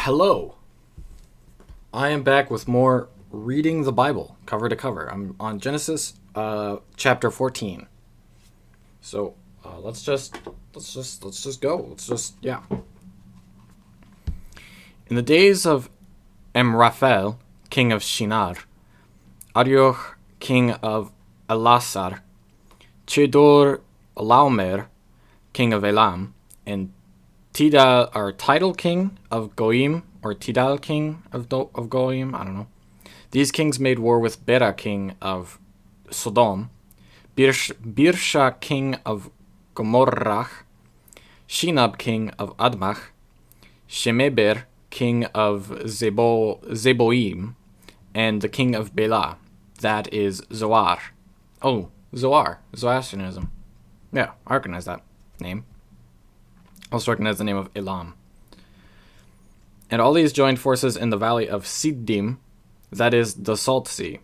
Hello. I am back with more reading the Bible cover to cover. I'm on Genesis chapter 14. So, let's just go. Yeah. In the days of Amraphel, king of Shinar, Arioch, king of Elasar, Chedor Laomer, king of Elam, and Tidal, or Tidal, king of Goim, or Tidal, king of Goim, I don't know. These kings made war with Bera, king of Sodom, Birsha, king of Gomorrah, Shinab, king of Admach, Shemeber, king of Zeboim, and the king of Bela, that is Zoar. Oh, Zoar, Zoroastrianism. Yeah, I recognize that name. I also recognize the name of Elam. And all these joined forces in the valley of Siddim, that is the Salt Sea.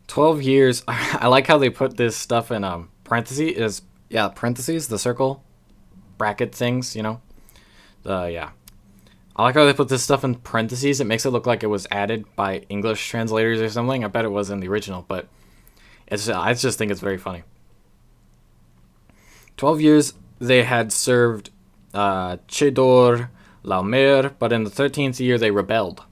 12 years. I like how they put this stuff in parentheses, the circle bracket things, I like how they put this stuff in parentheses. It makes it look like it was added by English translators or something. I bet it was in the original, but I just think it's very funny. 12 years they had served Chedor Laomer, but in the 13th year they rebelled.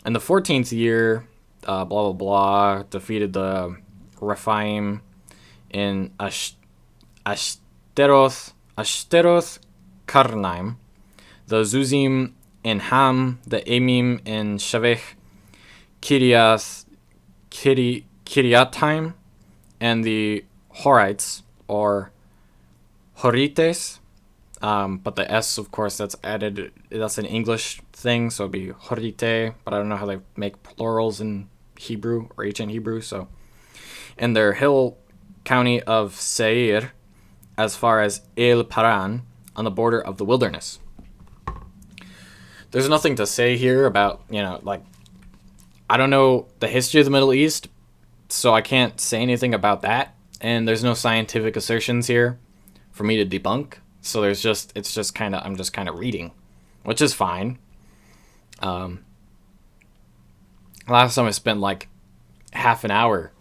In the 14th year, blah blah blah, defeated the Rephaim in Ashtaroth Karnaim, the Zuzim in Ham, the Emim in Shavech, Kiriataim, and the Horites, or Horites, but the S, of course, that's added. That's an English thing, so it'd be Horite, but I don't know how they make plurals in Hebrew or ancient Hebrew. So, and their hill county of Seir, as far as El Paran, on the border of the wilderness. There's nothing to say here about, I don't know the history of the Middle East, so I can't say anything about that. And there's no scientific assertions here for me to debunk. So I'm just kind of reading, which is fine. Last time I spent like half an hour,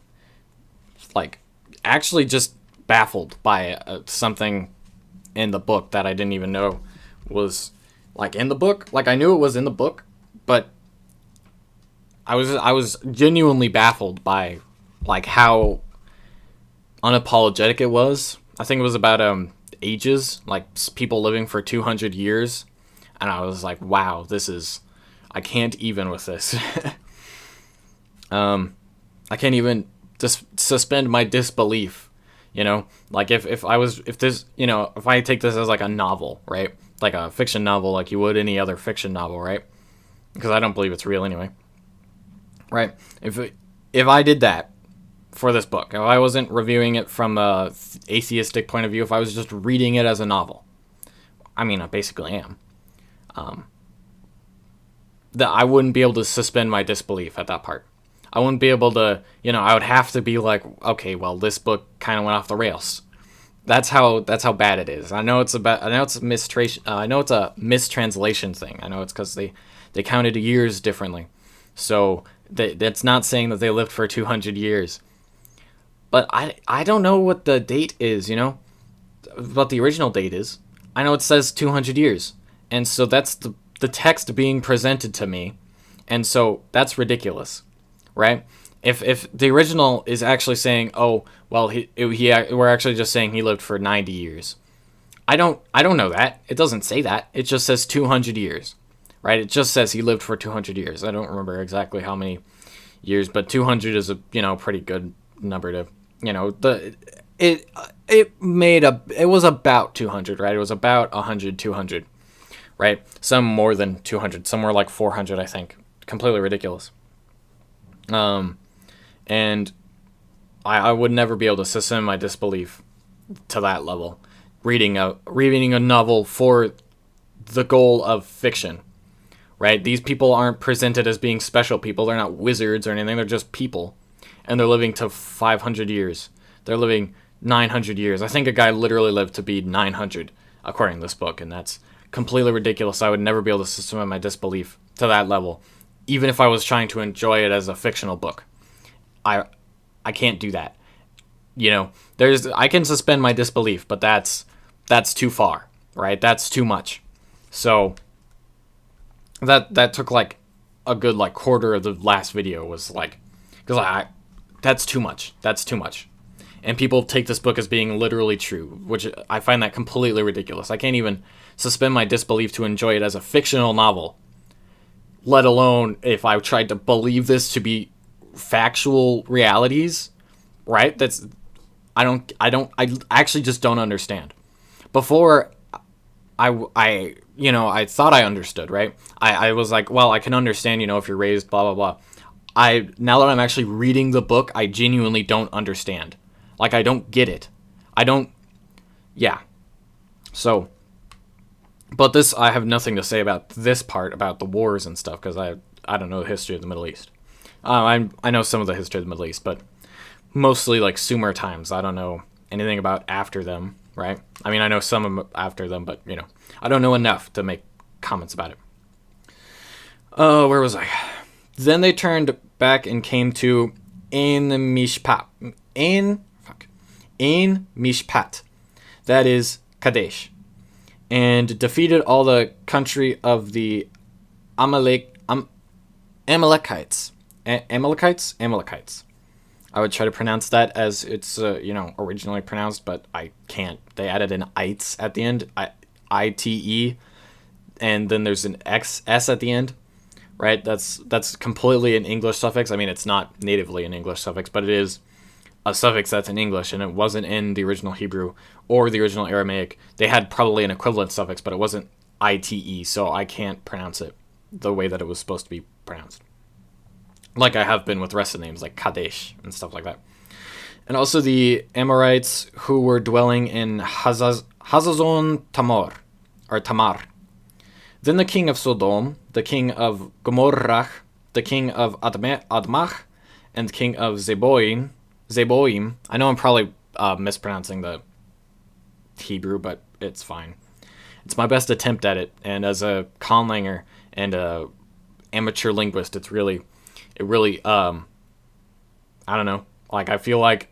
actually just baffled by something in the book that I didn't even know was in the book. I knew it was in the book, but I was genuinely baffled by how unapologetic it was. I think it was about ages, people living for 200 years, and I was like, wow, I can't even with this. I can't even just suspend my disbelief, if I take this as a novel, right, like a fiction novel, like you would any other fiction novel, right, because I don't believe it's real anyway, right, if I did that for this book, if I wasn't reviewing it from a atheistic point of view, if I was just reading it as a novel, I basically am, that I wouldn't be able to suspend my disbelief at that part. I wouldn't be able to, I would have to be like, okay, well, this book kind of went off the rails. That's how bad it is. I know it's a mistranslation thing. I know it's because they counted years differently. So that's not saying that they lived for 200 years. But I don't know what the date is, what the original date is. I know it says 200 years. And so that's the text being presented to me. And so that's ridiculous, right? If the original is actually saying, oh, well, we're actually just saying he lived for 90 years. I don't know that. It doesn't say that. It just says 200 years, right? It just says he lived for 200 years. I don't remember exactly how many years, but 200 is a, pretty good number to, it was about 200, right? It was about 100, 200, right? Some more than 200, some were like 400, I think. Completely ridiculous. And I would never be able to suspend my disbelief to that level. Reading a novel for the goal of fiction, right? These people aren't presented as being special people. They're not wizards or anything. They're just people. And they're living to 500 years. They're living 900 years. I think a guy literally lived to be 900, according to this book, and that's completely ridiculous. I would never be able to suspend my disbelief to that level, even if I was trying to enjoy it as a fictional book. I can't do that. You know, I can suspend my disbelief, but that's too far, right? That's too much. So that took like a good like quarter of the last video was like, because that's too much. That's too much. And people take this book as being literally true, which I find that completely ridiculous. I can't even suspend my disbelief to enjoy it as a fictional novel, let alone if I tried to believe this to be factual realities, right? I actually just don't understand. Before, I thought I understood, right? I was like, well, I can understand, if you're raised, blah, blah, blah. Now that I'm actually reading the book, I genuinely don't understand. Like, I don't get it. Yeah. So, but this, I have nothing to say about this part, about the wars and stuff, because I don't know the history of the Middle East. I know some of the history of the Middle East, but mostly, like, Sumer times. I don't know anything about after them, right? I mean, I know some after them, but, I don't know enough to make comments about it. Where was I? Then they turned back and came to Ein Mishpat, that is Kadesh, and defeated all the country of the Amalekites. Amalekites. I would try to pronounce that as it's originally pronounced, but I can't. They added an ites at the end, ite, and then there's an s at the end. Right, that's completely an English suffix. I mean, it's not natively an English suffix, but it is a suffix that's in English, and it wasn't in the original Hebrew or the original Aramaic. They had probably an equivalent suffix, but it wasn't ite, so I can't pronounce it the way that it was supposed to be pronounced. Like I have been with the rest of the names, like Kadesh and stuff like that. And also the Amorites who were dwelling in Hazazon Tamar. Then the king of Sodom, the king of Gomorrah, the king of Admach, and the king of Zeboim. I know I'm probably mispronouncing the Hebrew, but it's fine. It's my best attempt at it, and as a conlanger and a amateur linguist, it really, I don't know. Like, I feel like,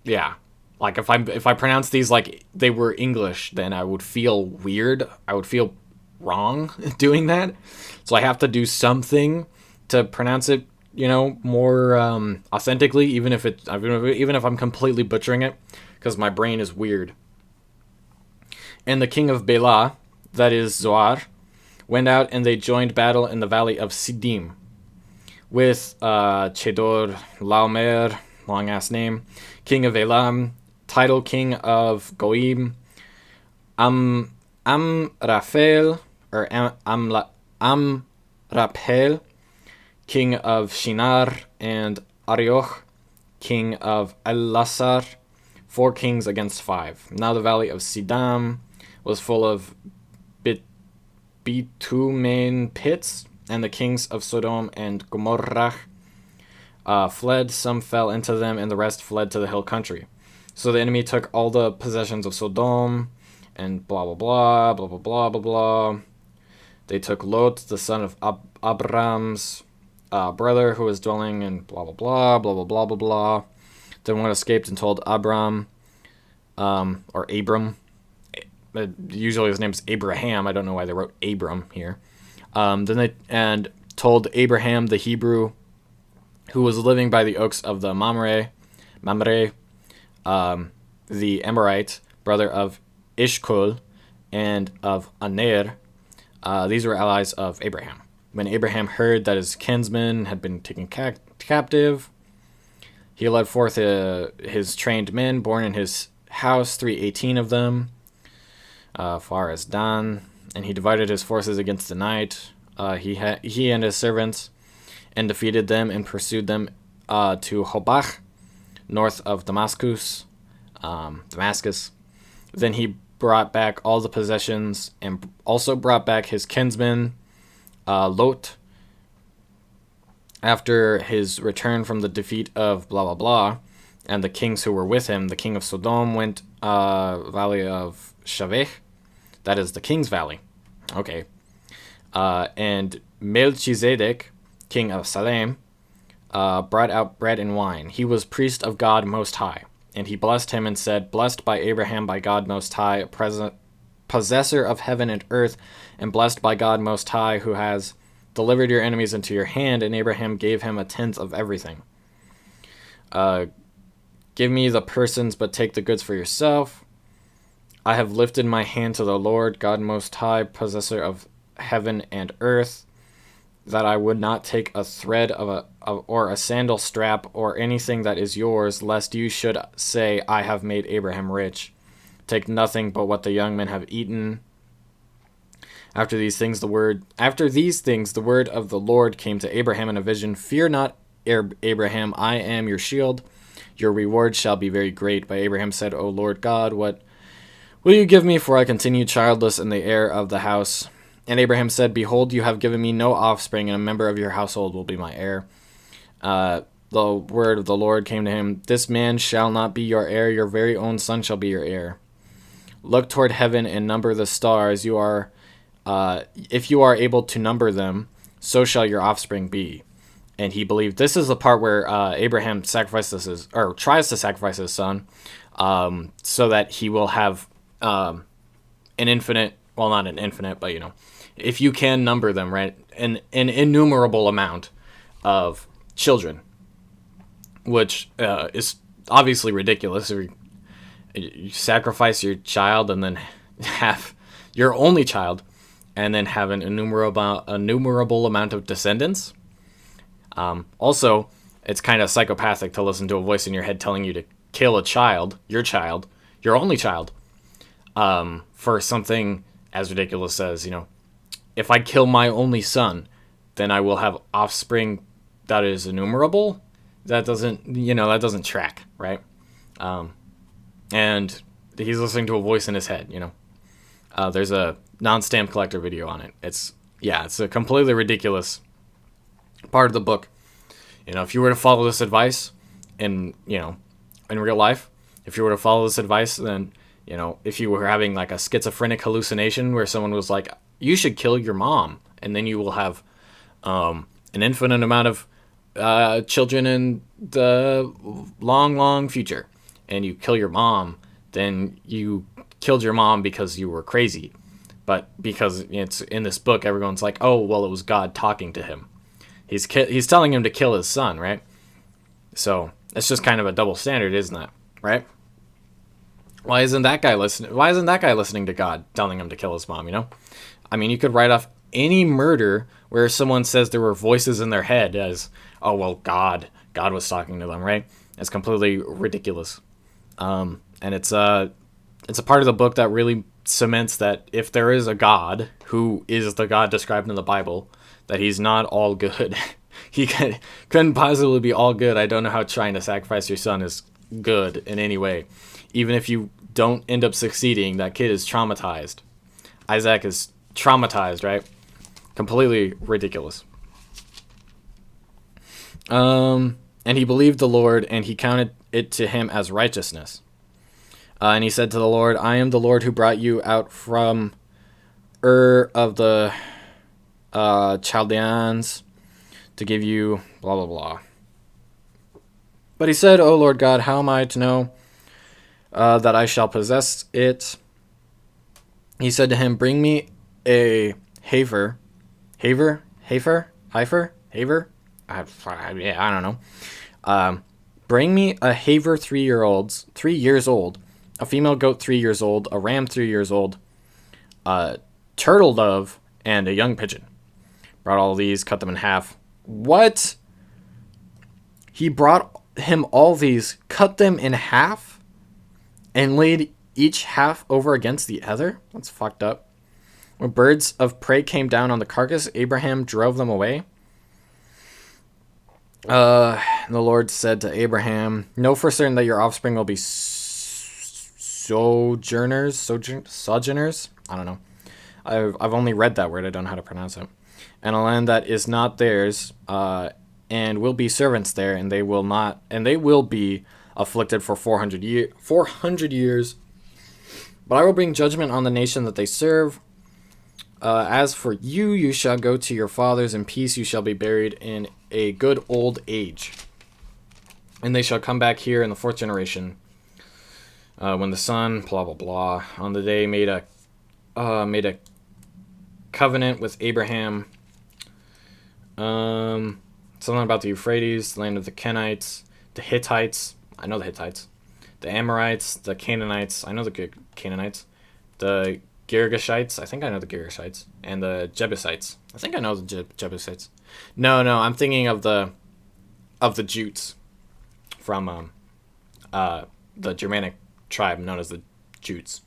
yeah. Like, if I pronounce these like they were English, then I would feel weird. I would feel wrong doing that, so I have to do something to pronounce it, more authentically, even if I'm completely butchering it, because my brain is weird. And the king of Bela, that is Zoar, went out and they joined battle in the valley of Siddim with Chedor Laomer, long ass name, king of Elam, title king of Goim, Amraphel, or Amraphel, king of Shinar, and Arioch, king of Elasar, 4 kings against 5. Now the valley of Siddim was full of bitumen pits, and the kings of Sodom and Gomorrah fled. Some fell into them, and the rest fled to the hill country. So the enemy took all the possessions of Sodom, and blah, blah, blah, blah, blah, blah, blah, blah. They took Lot, the son of Abram's brother, who was dwelling in blah, blah, blah, blah, blah, blah, blah, blah. Then one escaped and told Abram, or Abram. Usually his name's Abraham. I don't know why they wrote Abram here. Then they told Abraham, the Hebrew, who was living by the oaks of the Mamre, the Amorite, brother of Ishkol and of Aner. These were allies of Abraham. When Abraham heard that his kinsmen had been taken captive, he led forth his trained men, born in his house, 318 of them, far as Dan, and he divided his forces against the night. He and his servants, and defeated them and pursued them to Hobach, north of Damascus. Then he brought back all the possessions and also brought back his kinsman Lot. After his return from the defeat of blah blah blah and the kings who were with him, the king of Sodom went valley of Shaveh, That is the King's Valley. Okay. And Melchizedek, king of Salem, brought out bread and wine. He was priest of God Most High. And he blessed him and said, blessed by Abraham by God Most High, possessor of heaven and earth, and blessed by God Most High, who has delivered your enemies into your hand. And Abraham gave him a tenth of everything. Give me the persons, but take the goods for yourself. I have lifted my hand to the Lord, God Most High, possessor of heaven and earth, that I would not take a thread or a sandal strap or anything that is yours, lest you should say, I have made Abraham rich. Take nothing but what the young men have eaten. After these things, the word of the Lord came to Abraham in a vision. Fear not, Abraham, I am your shield. Your reward shall be very great. But Abraham said, O Lord God, what will you give me, for I continue childless, and the heir of the house? And Abraham said, behold, you have given me no offspring, and a member of your household will be my heir. The word of the Lord came to him, this man shall not be your heir, your very own son shall be your heir. Look toward heaven and number the stars. If you are able to number them, so shall your offspring be. And he believed. This is the part where Abraham tries to sacrifice his son, so that he will have an infinite, well, not an infinite, but if you can number them, right, an innumerable amount of children, which is obviously ridiculous. If you sacrifice your child and then have your only child, and then have an innumerable amount of descendants. Also, it's kind of psychopathic to listen to a voice in your head telling you to kill a child, your only child, for something as ridiculous as, if I kill my only son, then I will have offspring that is innumerable. That doesn't track, right? And he's listening to a voice in his head, There's a non-stamp collector video on it. It's a completely ridiculous part of the book. If you were to follow this advice in real life, if you were to follow this advice, then, if you were having like a schizophrenic hallucination where someone was like, you should kill your mom, and then you will have an infinite amount of children in the long, long future, and you kill your mom, then you killed your mom because you were crazy. But because it's in this book, everyone's like, oh, well, it was God talking to him. He's telling him to kill his son, right? So it's just kind of a double standard, isn't it? Right? Why isn't that guy listening to God telling him to kill his mom, I mean, you could write off any murder where someone says there were voices in their head as, oh, well, God was talking to them, right? It's completely ridiculous. And it's a part of the book that really cements that if there is a God, who is the God described in the Bible, that he's not all good. He couldn't possibly be all good. I don't know how trying to sacrifice your son is good in any way. Even if you don't end up succeeding, that kid is traumatized. Isaac is traumatized, right? Completely ridiculous. And he believed the Lord, and he counted it to him as righteousness. And he said to the Lord, I am the Lord who brought you out from Ur of the Chaldeans to give you blah, blah, blah. But he said, O Lord God, how am I to know that I shall possess it? He said to him, bring me a heifer. I don't know. Bring me a heifer 3 years old, a female goat 3 years old, a ram 3 years old, a turtle dove, and a young pigeon. Brought all these, cut them in half. What? He brought him all these, cut them in half, and laid each half over against the other? That's fucked up. When birds of prey came down on the carcass, Abraham drove them away. The Lord said to Abraham, know for certain that your offspring will be sojourners. I don't know. I've only read that word. I don't know how to pronounce it. And a land that is not theirs, and will be servants there, and they will be afflicted for 400 years. But I will bring judgment on the nation that they serve. As for you, you shall go to your fathers in peace. You shall be buried in a good old age. And they shall come back here in the 4th generation. When the sun, blah, blah, blah, on the day made a covenant with Abraham. Something about the Euphrates, the land of the Kenites, the Hittites. I know the Hittites. The Amorites, the Canaanites. I know the Canaanites. The Girgashites. I think I know the Girgashites. And the Jebusites. I think I know the Jebusites. No, I'm thinking of the Jutes from the Germanic tribe known as the Jutes.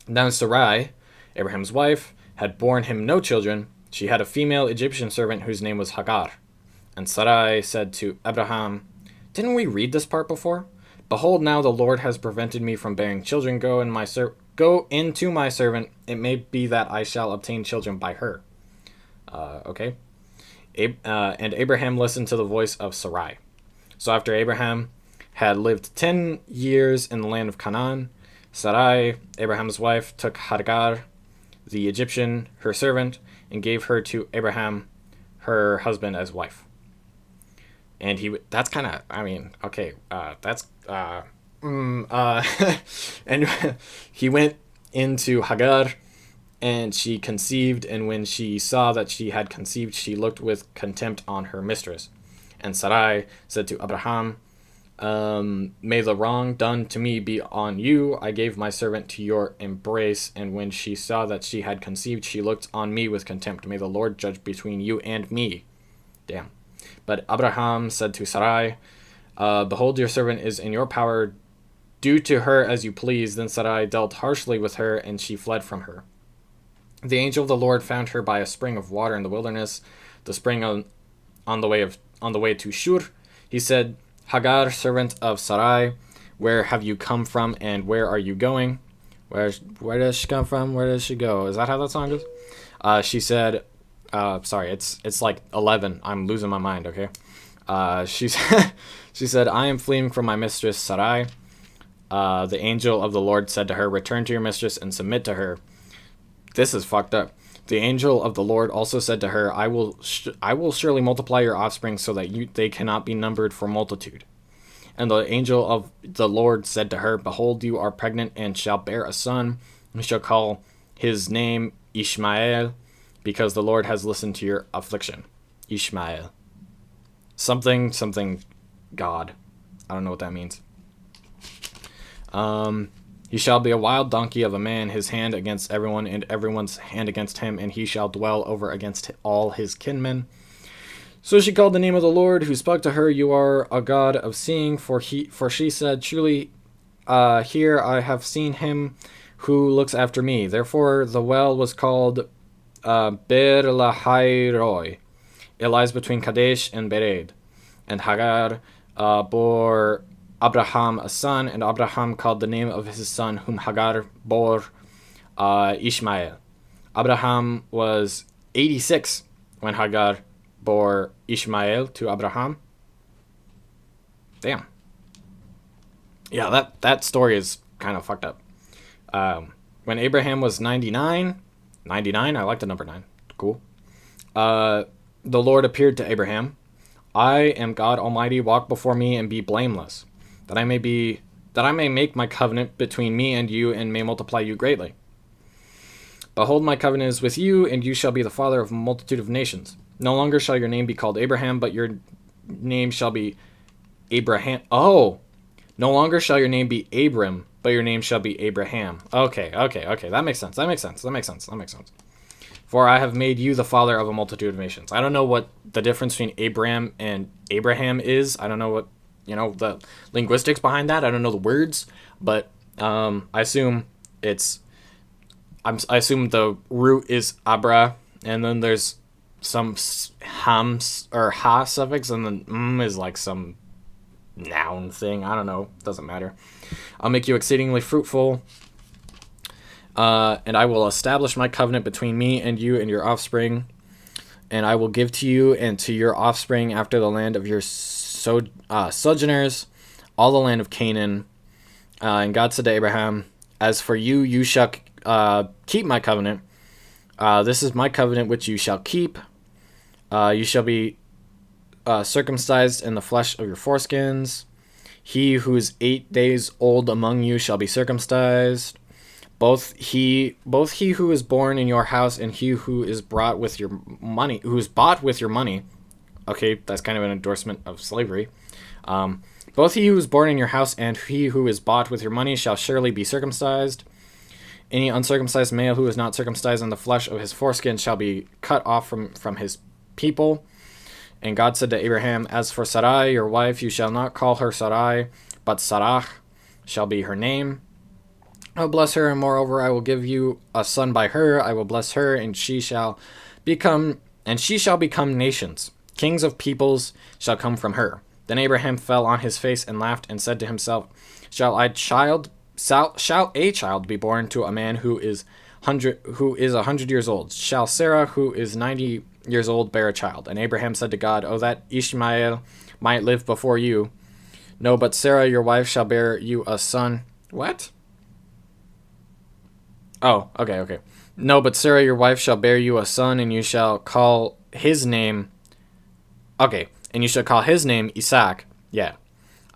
Now Sarai, Abraham's wife, had borne him no children. She had a female Egyptian servant whose name was Hagar. And Sarai said to Abraham, "Didn't we read this part before? Behold, now the Lord has prevented me from bearing children. Go into my servant. It may be that I shall obtain children by her." Okay. And Abraham listened to the voice of Sarai. So after Abraham had lived 10 years in the land of Canaan, Sarai, Abraham's wife, took Hagar, the Egyptian, her servant, and gave her to Abraham, her husband, as wife. And that's kind of, okay, and he went into Hagar, and she conceived, and when she saw that she had conceived, she looked with contempt on her mistress. And Sarai said to Abraham, "May the wrong done to me be on you. I gave my servant to your embrace, and when she saw that she had conceived, she looked on me with contempt. May the Lord judge between you and me." Damn. But Abraham said to Sarai, "Behold, your servant is in your power. Do to her as you please." Then Sarai dealt harshly with her, and she fled from her. The angel of the Lord found her by a spring of water in the wilderness, the spring on the way to Shur. He said, "Hagar, servant of Sarai, where have you come from, and where are you going?" Where does she come from? Where does she go? Is that how that song goes? She said, sorry, it's like 11. I'm losing my mind, okay? She said, "I am fleeing from my mistress Sarai." The angel of the Lord said to her, "Return to your mistress and submit to her." This is fucked up. The angel of the Lord also said to her, I will surely multiply your offspring so that they cannot be numbered for multitude." And the angel of the Lord said to her, "Behold, you are pregnant and shall bear a son. You shall call his name Ishmael, because the Lord has listened to your affliction." Ishmael. Something God. I don't know what that means. He shall be a wild donkey of a man, his hand against everyone, and everyone's hand against him, and he shall dwell over against all his kinmen. So she called the name of the Lord, who spoke to her, "You are a God of seeing," for she said, "Truly, here I have seen him who looks after me." Therefore the well was called Ber Lahairoi. It lies between Kadesh and Bered. And Hagar bore Abraham a son, and Abraham called the name of his son, whom Hagar bore, Ishmael. Abraham was 86 when Hagar bore Ishmael to Abraham. Damn. Yeah, that story is kind of fucked up. When Abraham was 99, I like the number 9. Cool. The Lord appeared to Abraham. "I am God Almighty. Walk before me and be blameless, that I may make my covenant between me and you, and may multiply you greatly. Behold, my covenant is with you, and you shall be the father of a multitude of nations. No longer shall your name be called Abraham, but your name shall be Abraham." Oh, no longer shall your name be Abram, but your name shall be Abraham. Okay. That makes sense. "For I have made you the father of a multitude of nations." I don't know what the difference between Abram and Abraham is. I don't know what, the linguistics behind that. I don't know the words, but I assume I assume the root is Abra, and then there's some ham or ha suffix, and then is like some noun thing. I don't know. Doesn't matter. "I'll make you exceedingly fruitful, and I will establish my covenant between me and you and your offspring, and I will give to you and to your offspring after the land of your sojourners, all the land of Canaan." And God said to Abraham, As for you, you shall keep my covenant. This is my covenant which you shall keep. You shall be circumcised in the flesh of your foreskins. He who is 8 days old among you shall be circumcised. Both he who is born in your house and he who is bought with your money. Okay, that's kind of an endorsement of slavery. Both he who is born in your house and he who is bought with your money shall surely be circumcised. Any uncircumcised male who is not circumcised in the flesh of his foreskin shall be cut off from his people. And God said to Abraham, as for Sarai, your wife, you shall not call her Sarai, but Sarah shall be her name. I will bless her, and moreover I will give you a son by her. I will bless her, and she shall become nations. Kings of peoples shall come from her. Then Abraham fell on his face and laughed and said to himself, Shall a child be born to a man who is 100 years old? Shall Sarah, who is 90 years old, bear a child? And Abraham said to God, Oh, that Ishmael might live before you. No, but Sarah, your wife, shall bear you a son. What? Oh, okay. No, but Sarah, your wife, shall bear you a son, and you shall call his name... Okay, and you shall call his name Isaac. Yeah.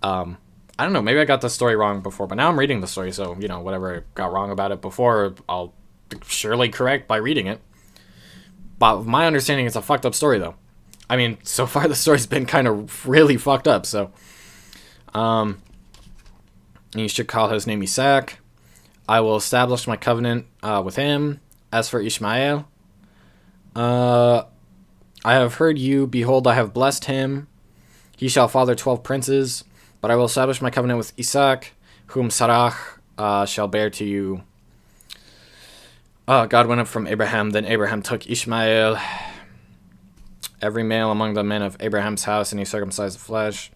I don't know, maybe I got the story wrong before, but now I'm reading the story, so, whatever I got wrong about it before, I'll surely correct by reading it. But my understanding, it's a fucked up story, though. I mean, so far the story's been kind of really fucked up, so... you should call his name Isaac. I will establish my covenant with him. As for Ishmael, I have heard you. Behold, I have blessed him. He shall father 12 princes. But I will establish my covenant with Isaac, whom Sarah shall bear to you. God went up from Abraham. Then Abraham took Ishmael, every male among the men of Abraham's house, and he circumcised the flesh.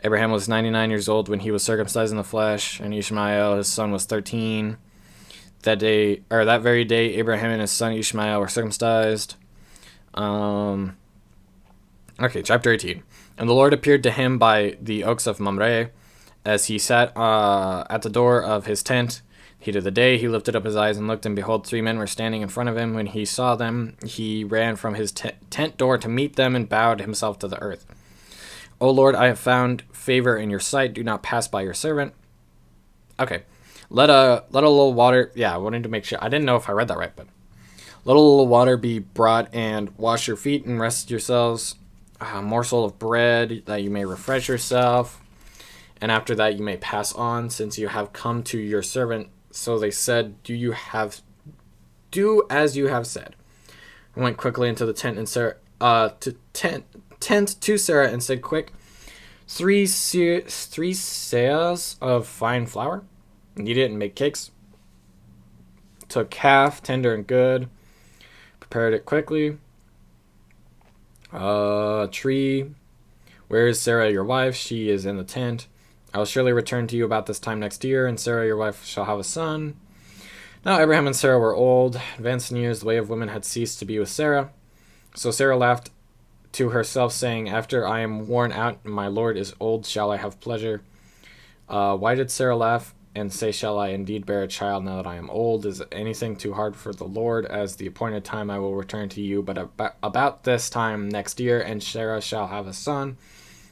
Abraham was 99 years old when he was circumcised in the flesh, and Ishmael, his son, was 13. That very day, Abraham and his son Ishmael were circumcised. Okay, chapter 18. And the Lord appeared to him by the oaks of Mamre, as he sat at the door of his tent. Heat of the day, he lifted up his eyes and looked, and behold, 3 men were standing in front of him. When he saw them, he ran from his tent door to meet them and bowed himself to the earth. O Lord, I have found favor in your sight. Do not pass by your servant. Okay. Let a little water... Yeah, I wanted to make sure... I didn't know if I read that right, but... Let a little water be brought, and wash your feet and rest yourselves. A morsel of bread, that you may refresh yourself. And after that you may pass on, since you have come to your servant. So they said, Do as you have said. I went quickly into the tent and tent to Sarah and said, Quick, 3 seahs of fine flour. Knead it and make cakes. Took calf, tender and good. Prepared it quickly. Tree. Where is Sarah your wife? She is in the tent. I will surely return to you about this time next year, and Sarah your wife shall have a son. Now Abraham and Sarah were old, advanced in years. The way of women had ceased to be with Sarah. So Sarah laughed to herself, saying, After I am worn out and my Lord is old, shall I have pleasure? Why did Sarah laugh and say, Shall I indeed bear a child now that I am old? Is anything too hard for the Lord? As the appointed time I will return to you, but about this time next year, and Sarah shall have a son.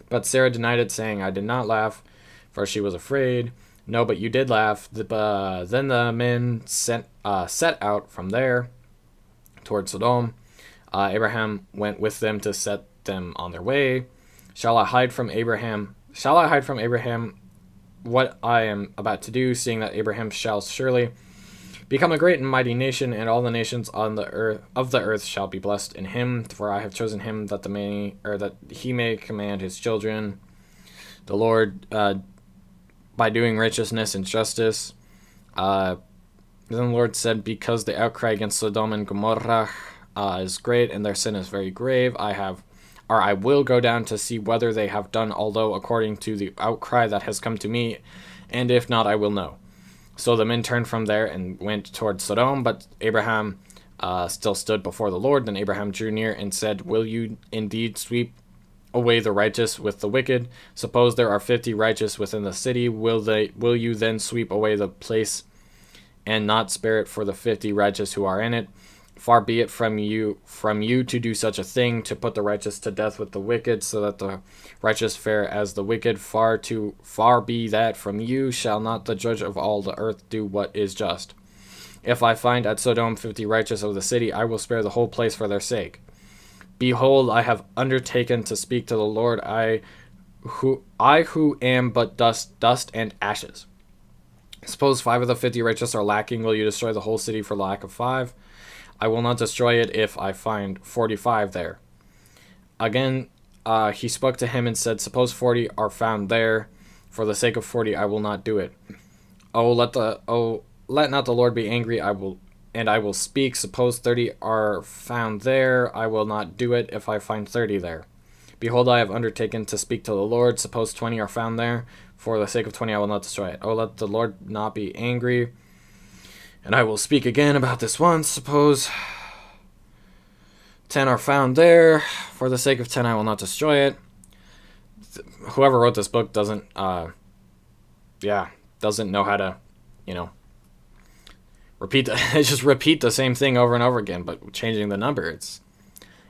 But Sarah denied it, saying, I did not laugh, for she was afraid. No, but you did laugh. Then the men set out from there toward Sodom. Abraham went with them to set them on their way. Shall I hide from Abraham what I am about to do, seeing that Abraham shall surely become a great and mighty nation, and all the nations on the earth shall be blessed in him? For I have chosen him that he may command his children the Lord by doing righteousness and justice. Then the Lord said, Because the outcry against Sodom and Gomorrah is great, and their sin is very grave, I will go down to see whether they have done, although according to the outcry that has come to me, and if not, I will know. So the men turned from there and went toward Sodom, but Abraham still stood before the Lord. Then Abraham drew near and said, Will you indeed sweep away the righteous with the wicked? Suppose there are 50 righteous within the city, will you then sweep away the place and not spare it for the 50 righteous who are in it. Far be it from you to do such a thing, to put the righteous to death with the wicked, so that the righteous fare as the wicked. Far be that from you. Shall not the judge of all the earth do what is just? If I find at Sodom 50 righteous of the city, I will spare the whole place for their sake. Behold, I have undertaken to speak to the Lord, I who am but dust and ashes. Suppose 5 of the 50 righteous are lacking, will you destroy the whole city for lack of 5? I will not destroy it if I find 45 there. Again, he spoke to him and said, suppose 40 are found there. For the sake of 40, I will not do it. Let not the Lord be angry. I will speak. Suppose 30 are found there. I will not do it if I find 30 there. Behold, I have undertaken to speak to the Lord. Suppose 20 are found there. For the sake of 20, I will not destroy it. Let the Lord not be angry. And I will speak again about this once. Suppose 10 are found there. For the sake of 10, I will not destroy it. Whoever wrote this book doesn't know how to, just repeat the same thing over and over again, but changing the number. It's,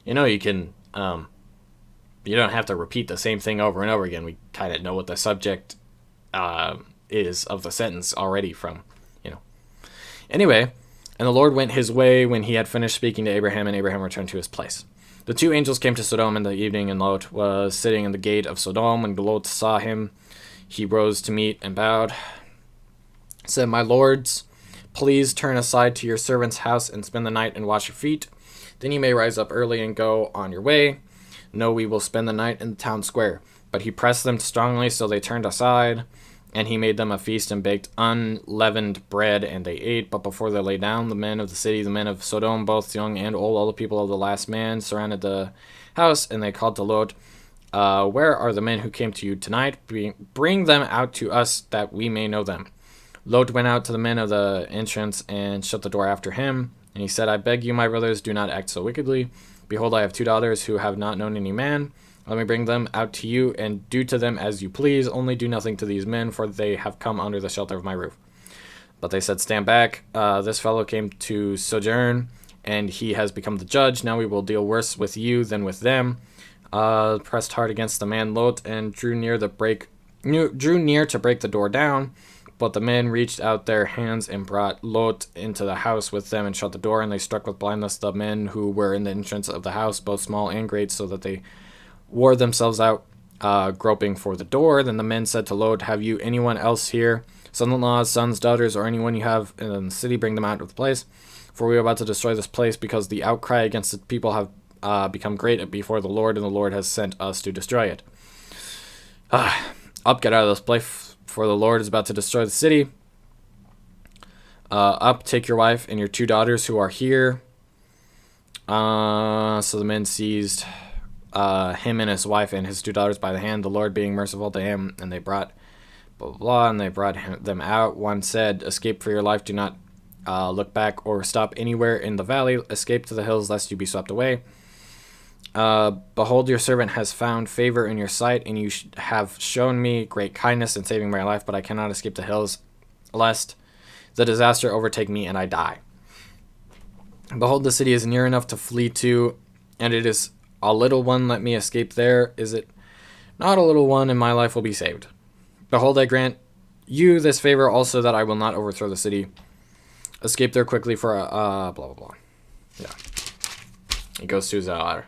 you can, you don't have to repeat the same thing over and over again. We kind of know what the subject is of the sentence already from, Anyway, and the Lord went his way when he had finished speaking to Abraham, and Abraham returned to his place. The 2 angels came to Sodom in the evening, and Lot was sitting in the gate of Sodom. When Lot saw him, he rose to meet and bowed. Said, my lords, please turn aside to your servant's house and spend the night and wash your feet. Then you may rise up early and go on your way. No, we will spend the night in the town square. But he pressed them strongly, so they turned aside. And he made them a feast and baked unleavened bread, and they ate. But before they lay down, the men of the city, the men of Sodom, both young and old, all the people of the last man, surrounded the house, and they called to Lot, where are the men who came to you tonight? Bring them out to us, that we may know them. Lot went out to the men of the entrance and shut the door after him. And he said, I beg you, my brothers, do not act so wickedly. Behold, I have 2 daughters who have not known any man. Let me bring them out to you, and do to them as you please. Only do nothing to these men, for they have come under the shelter of my roof. But they said, stand back. This fellow came to sojourn, and he has become the judge. Now we will deal worse with you than with them. Pressed hard against the man Lot, and drew near to break the door down. But the men reached out their hands and brought Lot into the house with them and shut the door. And they struck with blindness the men who were in the entrance of the house, both small and great, so that they wore themselves out, groping for the door. Then the men said to Lot, have you anyone else here, son-in-laws, sons, daughters, or anyone you have in the city? Bring them out of the place, for we are about to destroy this place, because the outcry against the people have become great before the Lord, and the Lord has sent us to destroy it. Up, get out of this place, for the Lord is about to destroy the city. Up, take your wife and your 2 daughters who are here. So the men seized him and his wife and his 2 daughters by the hand, the Lord being merciful to him, and they brought and they brought them out. One said, escape for your life, do not look back or stop anywhere in the valley, escape to the hills lest you be swept away. Behold, your servant has found favor in your sight, and you have shown me great kindness in saving my life, but I cannot escape the hills lest the disaster overtake me and I die. Behold, the city is near enough to flee to, and it is a little one, let me escape there. Is it not a little one, and my life will be saved? Behold, I grant you this favor also, that I will not overthrow the city. Escape there quickly for blah, blah, blah. Yeah. It goes to Zoar.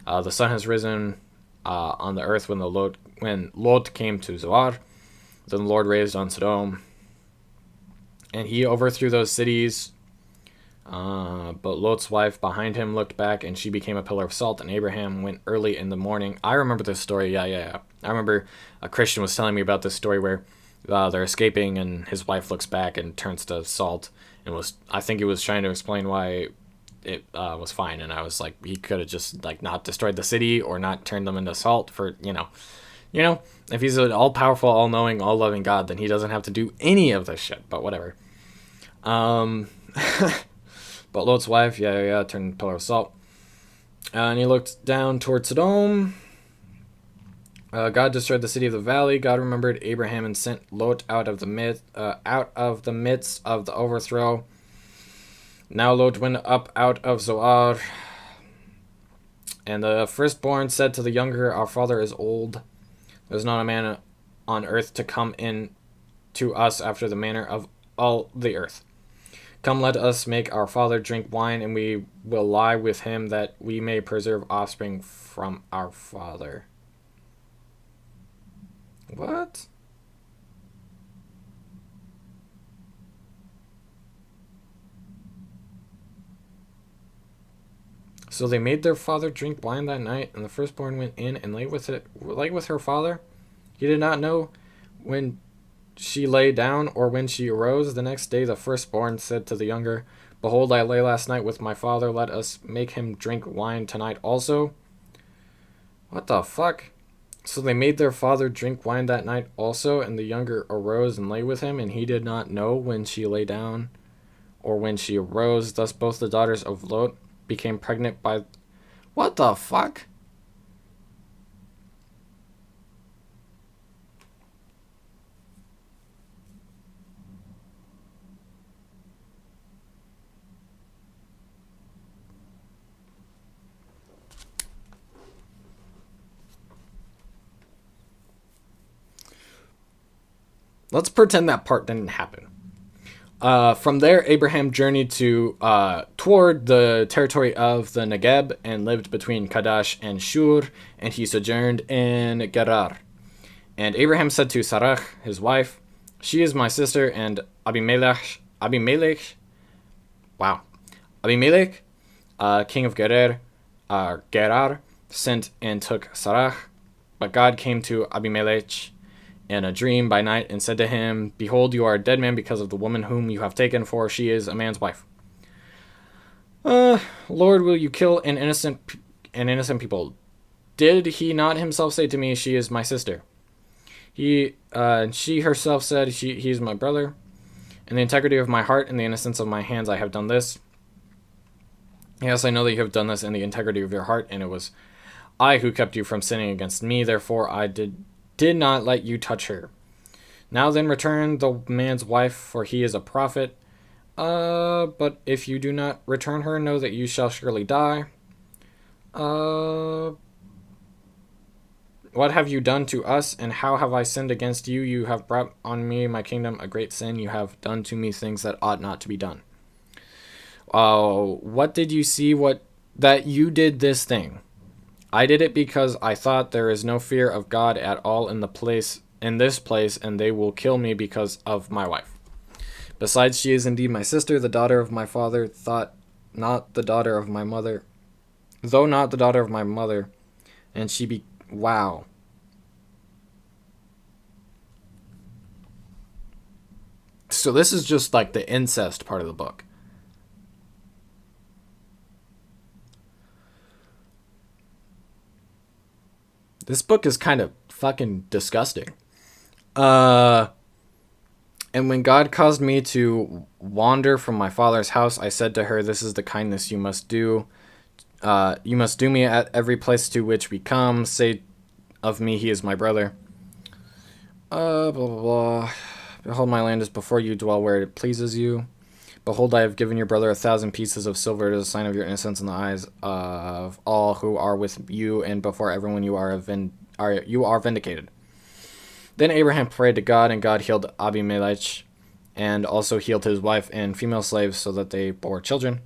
The sun has risen on the earth when Lot came to Zoar. Then the Lord raised on Sodom, and he overthrew those cities. But Lot's wife behind him looked back, and she became a pillar of salt, and Abraham went early in the morning. I remember this story. Yeah. I remember a Christian was telling me about this story where they're escaping, and his wife looks back and turns to salt, and I think he was trying to explain why it was fine. And I was like, he could have just not destroyed the city or not turned them into salt for, if he's an all-powerful, all-knowing, all-loving God, then he doesn't have to do any of this shit, but whatever. But Lot's wife, turned pillar of salt. And he looked down towards Sodom. God destroyed the city of the valley. God remembered Abraham and sent Lot out of the midst of the overthrow. Now Lot went up out of Zoar, and the firstborn said to the younger, "Our father is old. There's not a man on earth to come in to us after the manner of all the earth. Come, let us make our father drink wine, and we will lie with him, that we may preserve offspring from our father." What? So they made their father drink wine that night, and the firstborn went in and lay with her father. He did not know when she lay down or when she arose. The next day the firstborn said to the younger, "Behold, I lay last night with my father. Let us make him drink wine tonight also." What the fuck? So they made their father drink wine that night also, and the younger arose and lay with him, and he did not know when she lay down or when she arose. Thus both the daughters of Lot became pregnant by... What the fuck? Let's pretend that part didn't happen. From there, Abraham journeyed toward the territory of the Negeb and lived between Kadesh and Shur, and he sojourned in Gerar. And Abraham said to Sarah, his wife, "She is my sister," and Abimelech, king of Gerar, sent and took Sarah. But God came to Abimelech in a dream by night and said to him, "Behold, you are a dead man because of the woman whom you have taken, for she is a man's wife." Lord, will you kill an innocent people? Did he not himself say to me, "She is my sister"? She herself said, he is my brother. In the integrity of my heart and the innocence of my hands I have done this. Yes, I know that you have done this in the integrity of your heart, and it was I who kept you from sinning against me. Therefore I did not let you touch her. Now then, return the man's wife, for he is a prophet. But if you do not return her, know that you shall surely die. What have you done to us, and how have I sinned against you? You have brought on me, my kingdom, a great sin. You have done to me things that ought not to be done. What did you see that you did this thing? I did it because I thought, there is no fear of God at all in this place, and they will kill me because of my wife. Besides, she is indeed my sister, the daughter of my father, though not the daughter of my mother, and she be... Wow. So this is just like the incest part of the book. This book is kind of fucking disgusting. And when God caused me to wander from my father's house, I said to her, "This is the kindness you must do. You must do me at every place to which we come. Say of me, he is my brother. Blah, blah, blah. Behold, my land is before you. Dwell where it pleases you. Behold, I have given your brother 1,000 pieces of silver as a sign of your innocence in the eyes of all who are with you, and before everyone you are vindicated." Then Abraham prayed to God, and God healed Abimelech, and also healed his wife and female slaves, so that they bore children.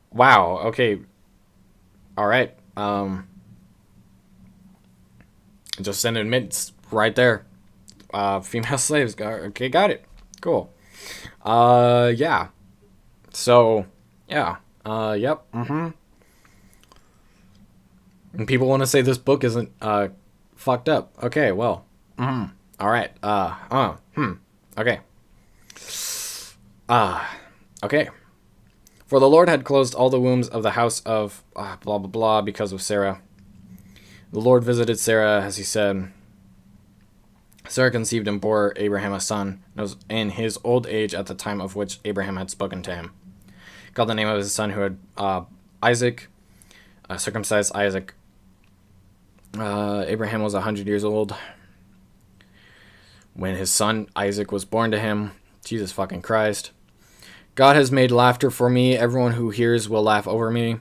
Wow. Okay. All right. Just an admittance right there. Female slaves. Okay, got it. Cool. Yeah. So, yeah. Yep. Mm-hmm. And people want to say this book isn't, fucked up. Okay, well. Mm-hmm. All right. Okay. Okay. For the Lord had closed all the wombs of the house of blah, blah, blah, because of Sarah. The Lord visited Sarah, as he said. Sarah conceived and bore Abraham a son, and was in his old age at the time of which Abraham had spoken to him. Called the name of his son who had Isaac, circumcised Isaac Abraham was 100 years old when his son Isaac was born to him. Jesus fucking Christ. God has made laughter for me. Everyone who hears will laugh over me.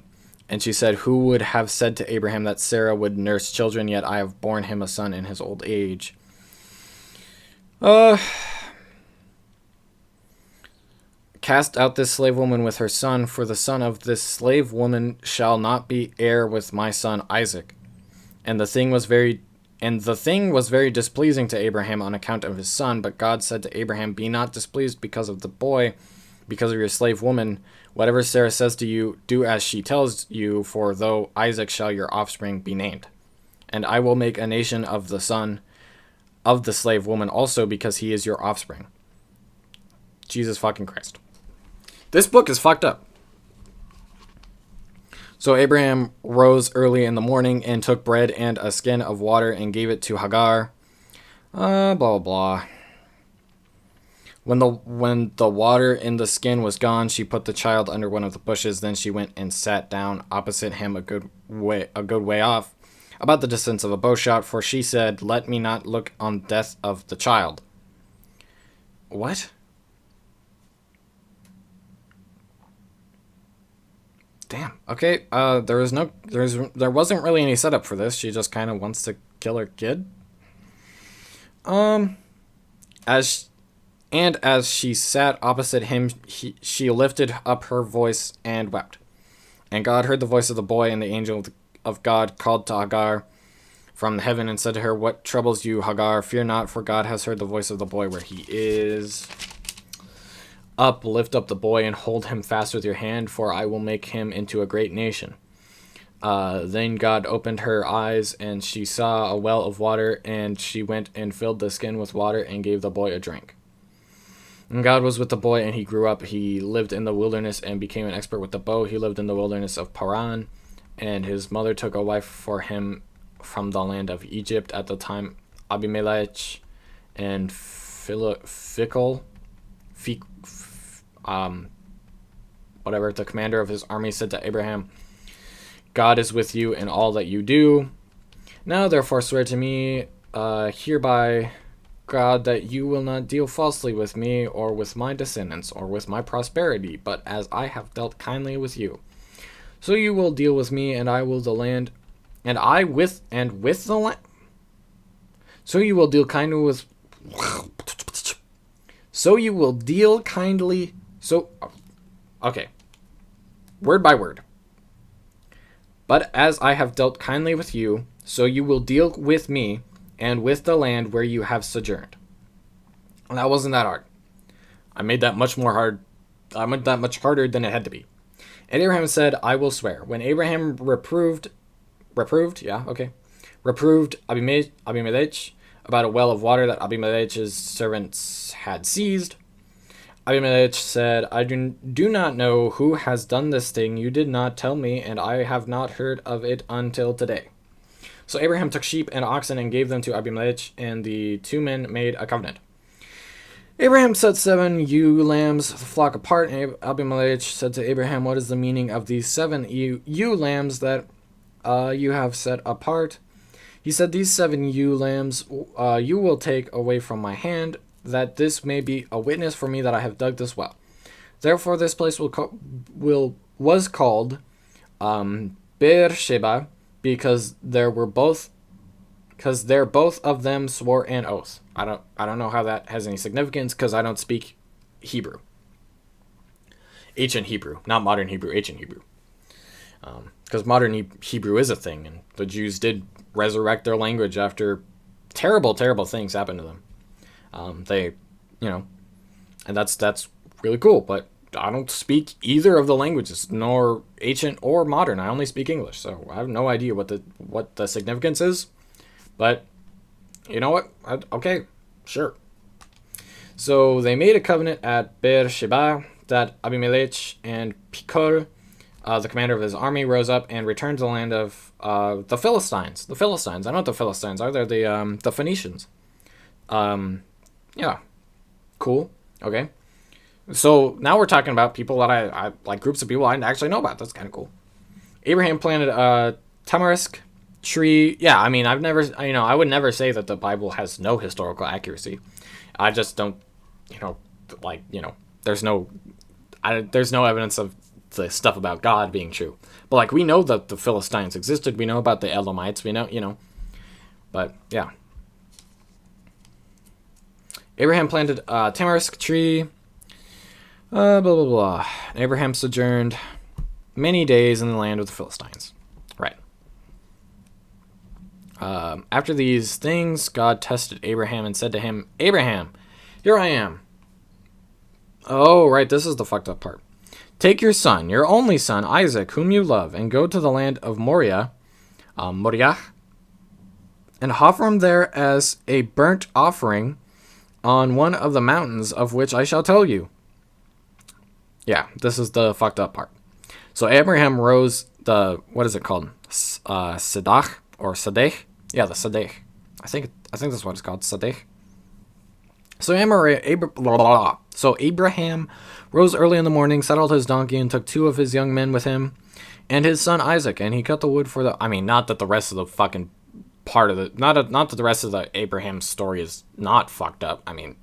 And she said, who would have said to Abraham that Sarah would nurse children, yet I have borne him a son in his old age. Cast out this slave woman with her son, for the son of this slave woman shall not be heir with my son Isaac. And the thing was very displeasing to Abraham on account of his son. But God said to Abraham, be not displeased because of the boy, because of your slave woman. Whatever Sarah says to you, do as she tells you, for though Isaac shall your offspring be named. And I will make a nation of the son of the slave woman also, because he is your offspring. Jesus fucking Christ. This book is fucked up. So Abraham rose early in the morning and took bread and a skin of water and gave it to Hagar. Blah, blah, blah. When the water in the skin was gone, she put the child under one of the bushes. Then she went and sat down opposite him a good way off, about the distance of a bow shot, for she said, let me not look on death of the child. What? Damn. Okay. There wasn't really any setup for this. She just kind of wants to kill her kid. As she sat opposite him, she lifted up her voice and wept. And God heard the voice of the boy, and the angel of God called to Hagar from heaven and said to her, what troubles you, Hagar? Fear not, for God has heard the voice of the boy where he is. Up, lift up the boy, and hold him fast with your hand, for I will make him into a great nation. Then God opened her eyes, and she saw a well of water, and she went and filled the skin with water and gave the boy a drink. And God was with the boy, and he grew up. He lived in the wilderness and became an expert with the bow. He lived in the wilderness of Paran, and his mother took a wife for him from the land of Egypt. At the time, Abimelech and whatever, the commander of his army, said to Abraham, God is with you in all that you do. Now therefore swear to me hereby, God, that you will not deal falsely with me, or with my descendants, or with my prosperity, but as I have dealt kindly with you. So you will deal with me, and I will the land, and I with the land. So you will deal kindly with. So you will deal kindly. So, okay. Word by word. But as I have dealt kindly with you, so you will deal with me, and with the land where you have sojourned. And that wasn't that hard. I made that much harder than it had to be. And Abraham said, I will swear. When Abraham reproved Abimelech about a well of water that Abimelech's servants had seized, Abimelech said, I do not know who has done this thing. You did not tell me, and I have not heard of it until today. So Abraham took sheep and oxen and gave them to Abimelech, and the two men made a covenant. Abraham set 7 ewe lambs, the flock apart, and Abimelech said to Abraham, what is the meaning of these 7 ewe lambs that you have set apart? He said, these 7 ewe lambs you will take away from my hand, that this may be a witness for me that I have dug this well. Therefore this place was called Beersheba, because they're both of them swore an oath. I don't know how that has any significance, because I don't speak Hebrew. Ancient Hebrew, not modern Hebrew, ancient Hebrew. Because modern Hebrew is a thing, and the Jews did resurrect their language after terrible, terrible things happened to them. And that's really cool, but I don't speak either of the languages, nor ancient or modern. I only speak English, so I have no idea what the significance is. But you know what? Okay, sure. So they made a covenant at Beersheba that Abimelech and Pekor, the commander of his army, rose up and returned to the land of the Philistines. The Philistines. I know what the Philistines are. They're the Phoenicians. Yeah. Cool. Okay. So now we're talking about people that I like, groups of people I didn't actually know about. That's kind of cool. Abraham planted tamarisk tree. Yeah, I mean, I would never say that the Bible has no historical accuracy. I just don't, there's there's no evidence of the stuff about God being true. But like, we know that the Philistines existed. We know about the Elamites. We know. But yeah. Abraham planted a tamarisk tree. Blah blah blah. Abraham sojourned many days in the land of the Philistines. Right. After these things, God tested Abraham and said to him, Abraham, here I am. Oh, right, this is the fucked up part. Take your son, your only son, Isaac, whom you love, and go to the land of Moriah, and offer him there as a burnt offering on one of the mountains of which I shall tell you. Yeah, this is the fucked up part. So Abraham rose what is it called? Sadach or Sadech? Yeah, the Sadech. I think that's what it's called, Sadech. So Abraham rose early in the morning, saddled his donkey, and took 2 of his young men with him, and his son Isaac, and he cut the wood for not that the rest of the fucking part of not that the rest of the Abraham story is not fucked up. I mean,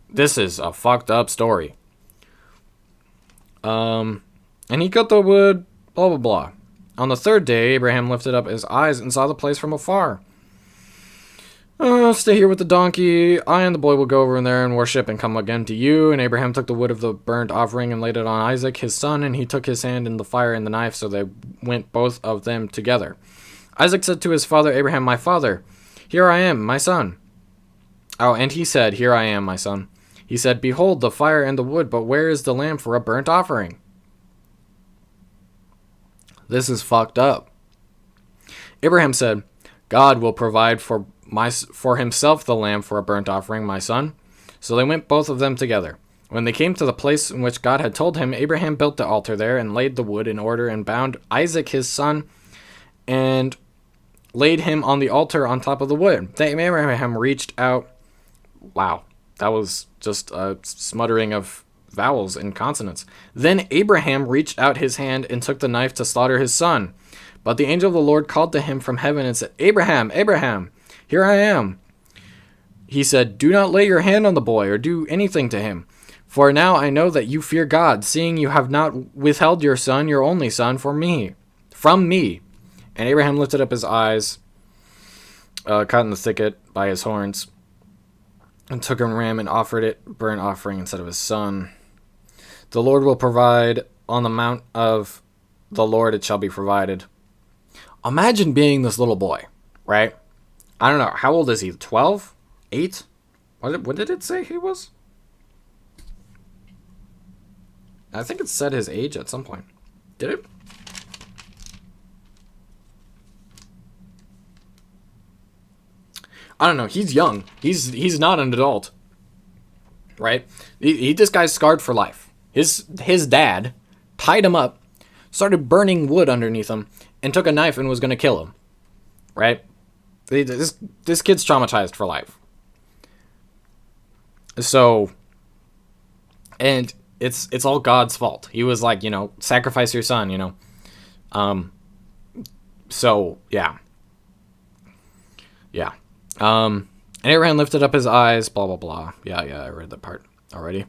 this is a fucked up story. And he cut the wood, blah blah blah. On the 3rd day, Abraham lifted up his eyes and saw the place from afar. Stay here with the donkey. I and the boy will go over in there and worship and come again to you. And Abraham took the wood of the burnt offering and laid it on Isaac, his son, and he took his hand in the fire and the knife, so they went both of them together. Isaac said to his father Abraham, my father, here I am, my son. Oh, and he said, here I am, my son. He said, behold the fire and the wood, but where is the lamb for a burnt offering? This is fucked up. Abraham said, God will provide for himself the lamb for a burnt offering, my son. So they went both of them together. When they came to the place in which God had told him, Abraham built the altar there and laid the wood in order and bound Isaac his son and laid him on the altar on top of the wood. Then Abraham reached out. Wow, that was just a smuttering of vowels and consonants. Then Abraham reached out his hand and took the knife to slaughter his son. But the angel of the Lord called to him from heaven and said, Abraham, Abraham, here I am. He said, do not lay your hand on the boy or do anything to him. For now I know that you fear God, seeing you have not withheld your son, your only son, from me. And Abraham lifted up his eyes, caught in the thicket by his horns, and took a ram and offered it burnt offering instead of his son. The Lord will provide on the mount of the Lord it shall be provided. Imagine being this little boy, right? I don't know. How old is he? 12? 8? What did it say he was? I think it said his age at some point. Did it? I don't know. He's young. He's not an adult, right? This guy's scarred for life. His dad tied him up, started burning wood underneath him, and took a knife and was going to kill him, right? This kid's traumatized for life. So, and it's all God's fault. He was like, sacrifice your son, So, yeah. Yeah. And Abraham lifted up his eyes, blah, blah, blah. Yeah, I read that part already.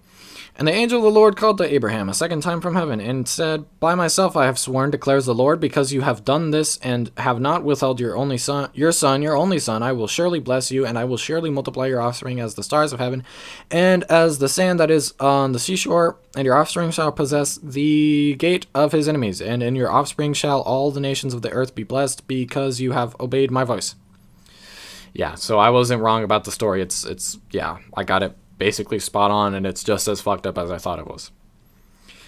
And the angel of the Lord called to Abraham a second time from heaven and said, by myself I have sworn, declares the Lord, because you have done this and have not withheld your only son, your only son, I will surely bless you, and I will surely multiply your offspring as the stars of heaven and as the sand that is on the seashore, and your offspring shall possess the gate of his enemies, and in your offspring shall all the nations of the earth be blessed, because you have obeyed my voice. Yeah, so I wasn't wrong about the story. It's I got it basically spot on, and it's just as fucked up as I thought it was.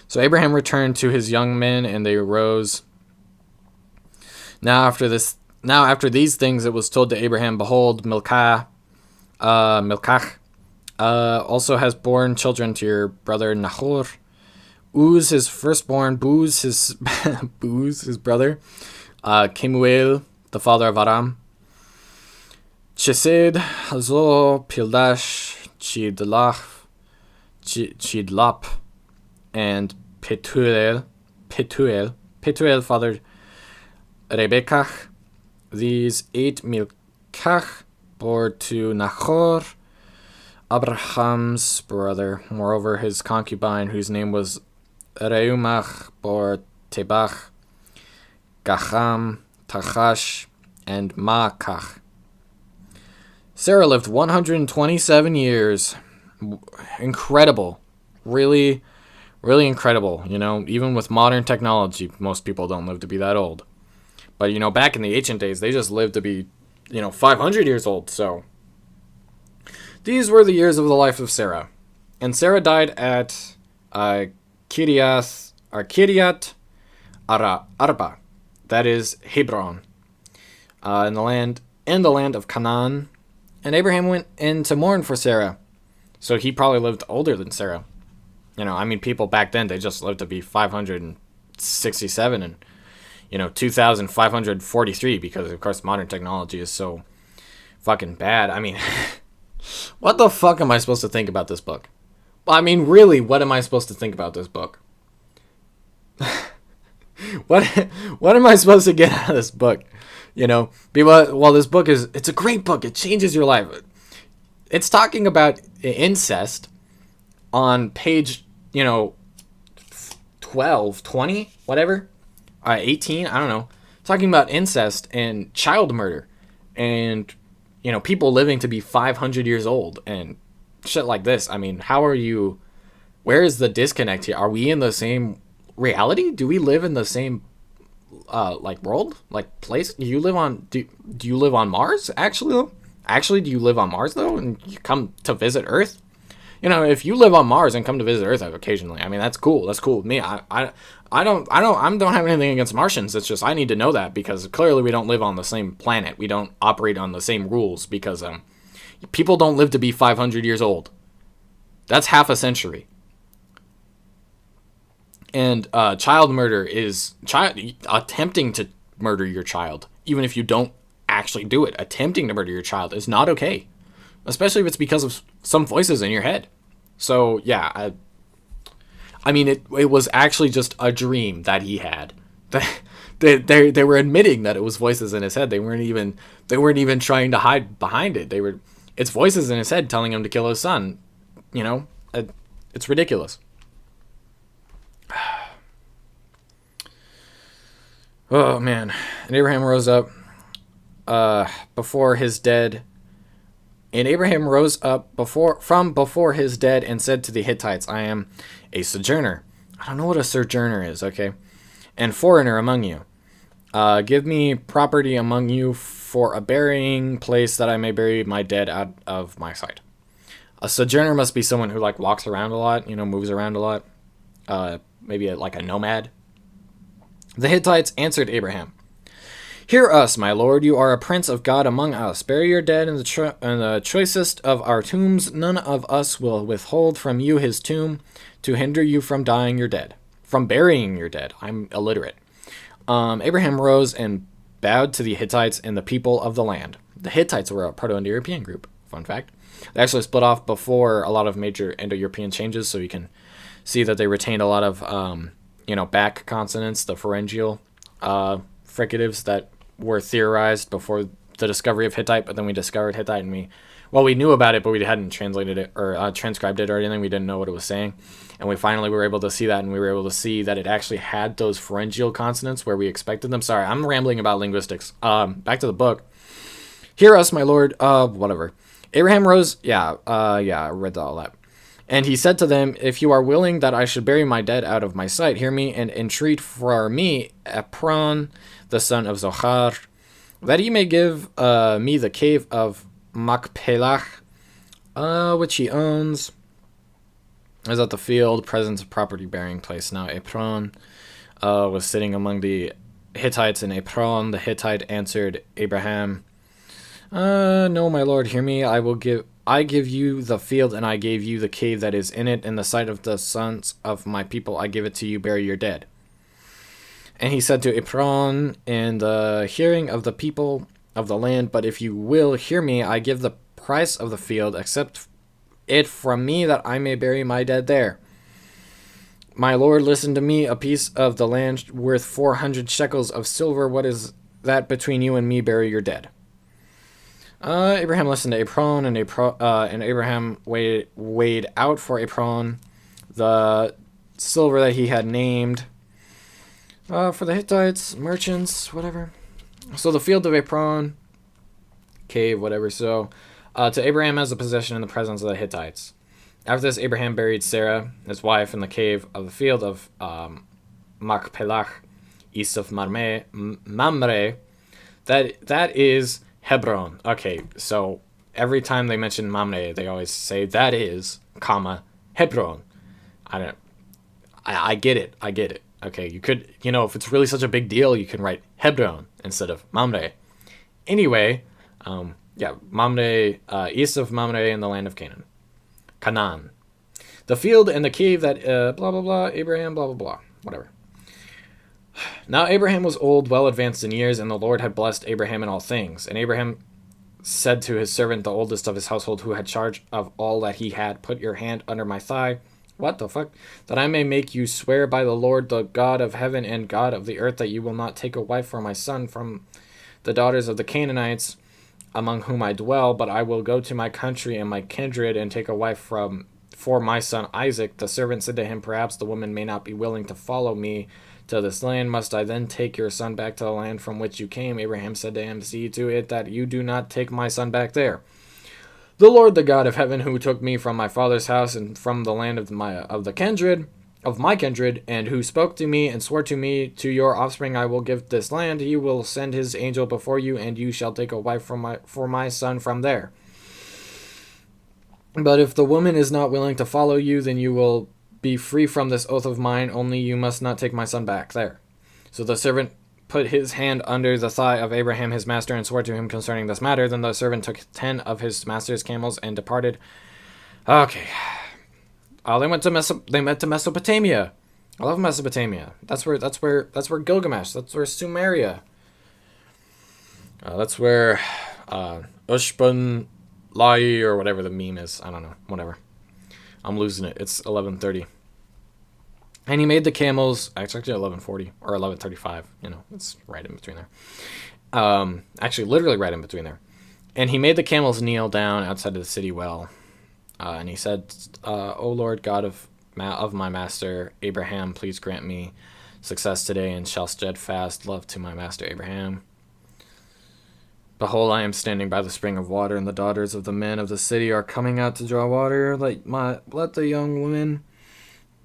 So Abraham returned to his young men, and they arose. Now after these things it was told to Abraham, behold, Milcah also has borne children to your brother Nahor. Uz his firstborn, Booz his brother, Kemuel the father of Aram, Chesed, Hazo, Pildash, Chidlap, and Petuel fathered Rebekah, these 8 Milcach bore to Nahor, Abraham's brother. Moreover, his concubine, whose name was Reumach, bore Tebach, Gacham, Tachash, and Maachach. Sarah lived 127 years. Incredible. Really, really incredible. You know, even with modern technology, most people don't live to be that old. But, you know, back in the ancient days, they just lived to be, 500 years old. So, these were the years of the life of Sarah. And Sarah died at Kiryat Arba. That is Hebron. In the land of Canaan. And Abraham went in to mourn for Sarah. So he probably lived older than Sarah. People back then, they just lived to be 567 and, 2,543 because, of course, modern technology is so fucking bad. What the fuck am I supposed to think about this book? Really, what am I supposed to think about this book? What am I supposed to get out of this book? This book it's a great book. It changes your life. It's talking about incest on page, 12, 20, whatever, 18, I don't know. Talking about incest and child murder and, people living to be 500 years old and shit like this. Where is the disconnect here? Are we in the same reality? Do we live in the same world, place? Do you live on Mars? Actually, do you live on Mars though, and you come to visit Earth? If you live on Mars and come to visit Earth occasionally, that's cool. That's cool with me. I don't have anything against Martians. It's just I need to know that because clearly we don't live on the same planet. We don't operate on the same rules because people don't live to be 500 years old. That's half a century. And child murder is attempting to murder your child, even if you don't actually do it. Attempting to murder your child is not okay, especially if it's because of some voices in your head. So yeah, it was actually just a dream that he had. They were admitting that it was voices in his head. They weren't even trying to hide behind it. It's voices in his head telling him to kill his son. It's ridiculous. Oh, man. And Abraham rose up before his dead. And Abraham rose up from before his dead and said to the Hittites, I am a sojourner. I don't know what a sojourner is, okay? And foreigner among you. Give me property among you for a burying place that I may bury my dead out of my sight. A sojourner must be someone who walks around a lot, moves around a lot. Maybe like a nomad. The Hittites answered Abraham, Hear us, my lord, you are a prince of God among us. Bury your dead in the choicest of our tombs. None of us will withhold from you his tomb to hinder you from burying your dead. I'm illiterate. Abraham rose and bowed to the Hittites and the people of the land. The Hittites were a Proto-Indo-European group, fun fact. They actually split off before a lot of major Indo-European changes, so you can see that they retained a lot of back consonants, the pharyngeal fricatives that were theorized before the discovery of Hittite, but then we discovered Hittite and we knew about it, but we hadn't translated it or transcribed it or anything. We didn't know what it was saying. And we finally were able to see that, and we were able to see that it actually had those pharyngeal consonants where we expected them. Sorry, I'm rambling about linguistics. Back to the book. Hear us, my lord. Whatever. Abraham rose. I read all that. And he said to them, If you are willing that I should bury my dead out of my sight, hear me and entreat for me Epron, the son of Zohar, that he may give me the cave of Machpelah, which he owns, is at the field, present of property bearing place. Now Epron was sitting among the Hittites, and Epron the Hittite answered Abraham, No, my lord, hear me. I give you the field, and I gave you the cave that is in it. In the sight of the sons of my people, I give it to you. Bury your dead. And he said to Epron, in the hearing of the people of the land, But if you will hear me, I give the price of the field, accept it from me, that I may bury my dead there. My lord, listen to me. A piece of the land worth 400 shekels of silver. What is that between you and me bury your dead. Abraham listened to Apron, and Abraham weighed out for Apron the silver that he had named for the Hittites, merchants, whatever. So the field of Apron, cave, whatever. So to Abraham as a possession in the presence of the Hittites. After this, Abraham buried Sarah, his wife, in the cave of the field of Machpelah, east of Mamre. That is Hebron. Okay, so every time they mention Mamre, they always say that is, comma, Hebron. I get it. Okay, you could, if it's really such a big deal, you can write Hebron instead of Mamre. Anyway, Mamre, east of Mamre in the land of Canaan. The field and the cave that, blah, blah, blah, Abraham, blah, blah, blah, whatever. Now Abraham was old, well advanced in years, and the Lord had blessed Abraham in all things. And Abraham said to his servant, the oldest of his household, who had charge of all that he had, put your hand under my thigh. What the fuck? That I may make you swear by the Lord, the God of heaven and God of the earth, that you will not take a wife for my son from the daughters of the Canaanites, among whom I dwell, but I will go to my country and my kindred and take a wife for my son Isaac. The servant said to him, perhaps the woman may not be willing to follow me to this land. Must I then take your son back to the land from which you came? Abraham said to him, see to it that you do not take my son back there. The Lord, the God of heaven, who took me from my father's house and from the land of my kindred, and who spoke to me and swore to me, to your offspring I will give this land. He will send his angel before you, and you shall take a wife for my son from there. But if the woman is not willing to follow you, then you will be free from this oath of mine, only you must not take my son back there. So the servant put his hand under the thigh of Abraham his master and swore to him concerning this matter. Then the servant took 10 of his master's camels and departed. Okay. They went to Mesopotamia. I love Mesopotamia. That's where Gilgamesh. That's where Sumeria. That's where Ushbun Lai or whatever the meme is. I don't know. Whatever. I'm losing it. It's 11:30. And he made the camels. It's actually 11:40 or 11:35. It's right in between there. Actually, literally right in between there. And he made the camels kneel down outside of the city well. And he said, O Lord God of my master Abraham, please grant me success today and shall steadfast love to my master Abraham. Behold, I am standing by the spring of water, and the daughters of the men of the city are coming out to draw water. Let the young woman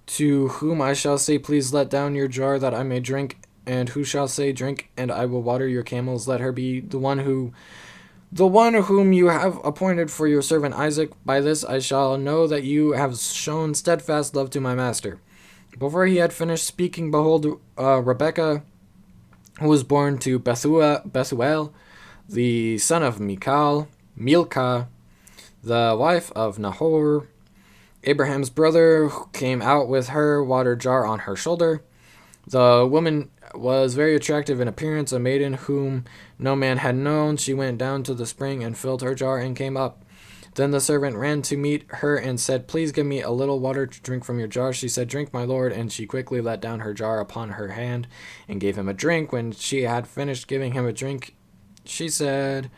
to whom I shall say, please let down your jar that I may drink, and who shall say, drink, and I will water your camels. Let her be the one whom you have appointed for your servant Isaac. By this I shall know that you have shown steadfast love to my master. Before he had finished speaking, behold, Rebekah, who was born to Bethuel, the son of Milcah, the wife of Nahor, Abraham's brother, who came out with her water jar on her shoulder. The woman was very attractive in appearance, a maiden whom no man had known. She went down to the spring and filled her jar and came up. Then the servant ran to meet her and said, please give me a little water to drink from your jar. She said, drink, my lord. And she quickly let down her jar upon her hand and gave him a drink. When she had finished giving him a drink, she said,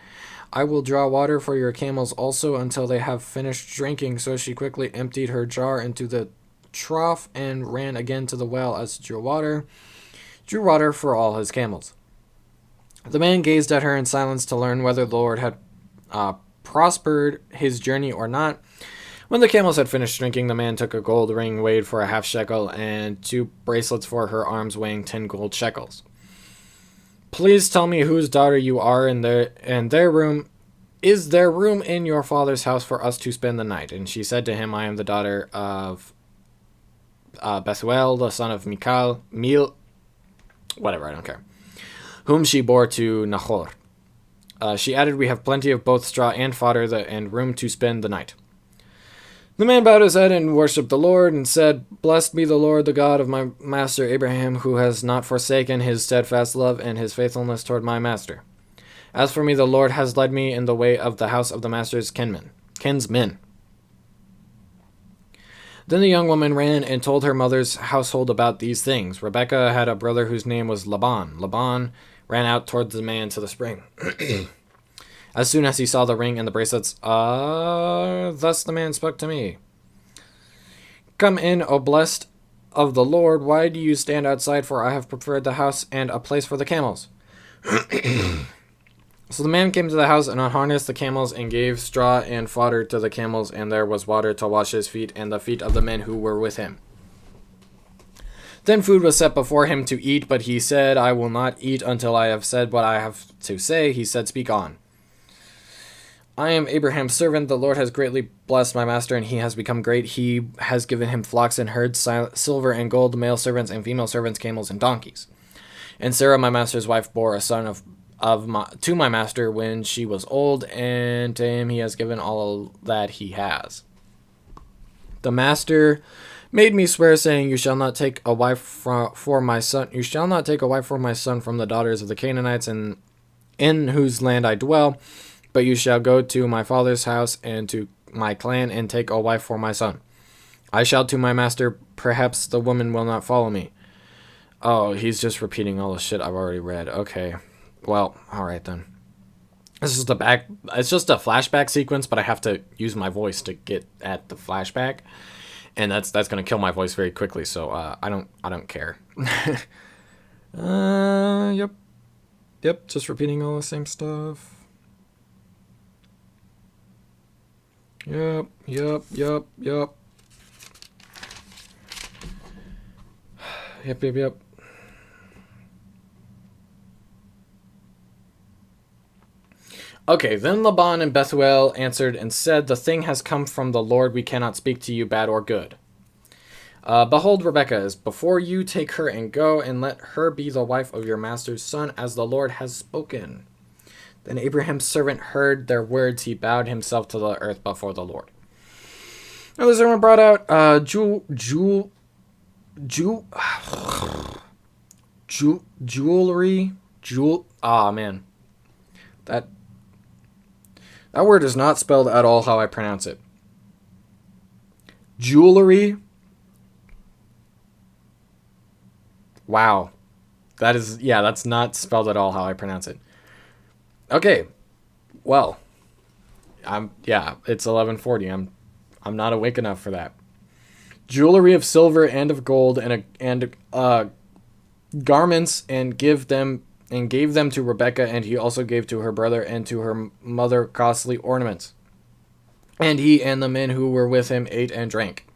I will draw water for your camels also until they have finished drinking. So she quickly emptied her jar into the trough and ran again to the well as drew water for all his camels. The man gazed at her in silence to learn whether the Lord had prospered his journey or not. When the camels had finished drinking, the man took a gold ring weighed for a half shekel and 2 bracelets for her arms weighing 10 gold shekels. Please tell me whose daughter you are, and is there room in your father's house for us to spend the night? And she said to him, I am the daughter of Bethuel, the son of whatever, I don't care, whom she bore to Nahor. She added, we have plenty of both straw and fodder and room to spend the night. The man bowed his head and worshipped the Lord and said, blessed be the Lord, the God of my master Abraham, who has not forsaken his steadfast love and his faithfulness toward my master. As for me, the Lord has led me in the way of the house of the master's kinsmen. Then the young woman ran and told her mother's household about these things. Rebekah had a brother whose name was Laban. Laban ran out towards the man to the spring. As soon as he saw the ring and the bracelets, thus the man spoke to me. Come in, O blessed of the Lord. Why do you stand outside? For I have prepared the house and a place for the camels. So the man came to the house and unharnessed the camels and gave straw and fodder to the camels, and there was water to wash his feet and the feet of the men who were with him. Then food was set before him to eat, but he said, I will not eat until I have said what I have to say. He said, Speak on. I am Abraham's servant. The Lord has greatly blessed my master, and he has become great. He has given him flocks and herds, silver and gold, male servants and female servants, camels and donkeys. And Sarah, my master's wife, bore a son to my master when she was old, and to him he has given all that he has. The master made me swear, saying, You shall not take a wife for my son. You shall not take a wife for my son from the daughters of the Canaanites, in whose land I dwell. But you shall go to my father's house and to my clan and take a wife for my son. I shall to my master, perhaps the woman will not follow me. Oh, he's just repeating all the shit I've already read. Okay. Well, alright then. This is it's just a flashback sequence, but I have to use my voice to get at the flashback. And that's gonna kill my voice very quickly, so I don't care. Yep. Yep, just repeating all the same stuff. Yep. Yep. Okay, then Laban and Bethuel answered and said, The thing has come from the Lord. We cannot speak to you bad or good. Behold, Rebekah is before you. Take her and go, and let her be the wife of your master's son, as the Lord has spoken. Then Abraham's servant heard their words. He bowed himself to the earth before the Lord. Now the servant brought out jewelry. Man. That word is not spelled at all how I pronounce it. Jewelry. Wow. That's not spelled at all how I pronounce it. Okay. Well, it's 11:40. I'm not awake enough for that. Jewelry of silver and of gold and garments, and gave them to Rebekah, and he also gave to her brother and to her mother costly ornaments. And he and the men who were with him ate and drank.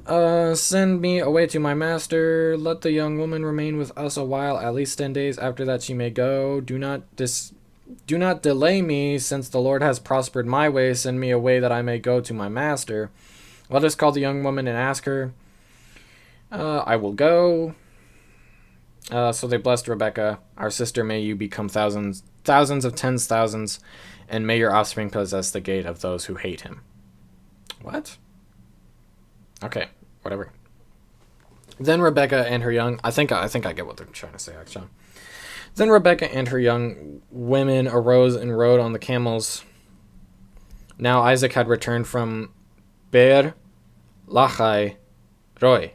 Send me away to my master. Let the young woman remain with us a while, at least 10 days. After that she may go. Do not delay me, since the Lord has prospered my way. Send me away that I may go to my master. Let us call the young woman and ask her. I will go. So they blessed Rebekah. Our sister, may you become thousands of tens thousands, and may your offspring possess the gate of those who hate him. What? Okay, whatever. Then Rebekah and her young... I think I get what they're trying to say, actually. Then Rebekah and her young women arose and rode on the camels. Now Isaac had returned from Beer Lachai Roy.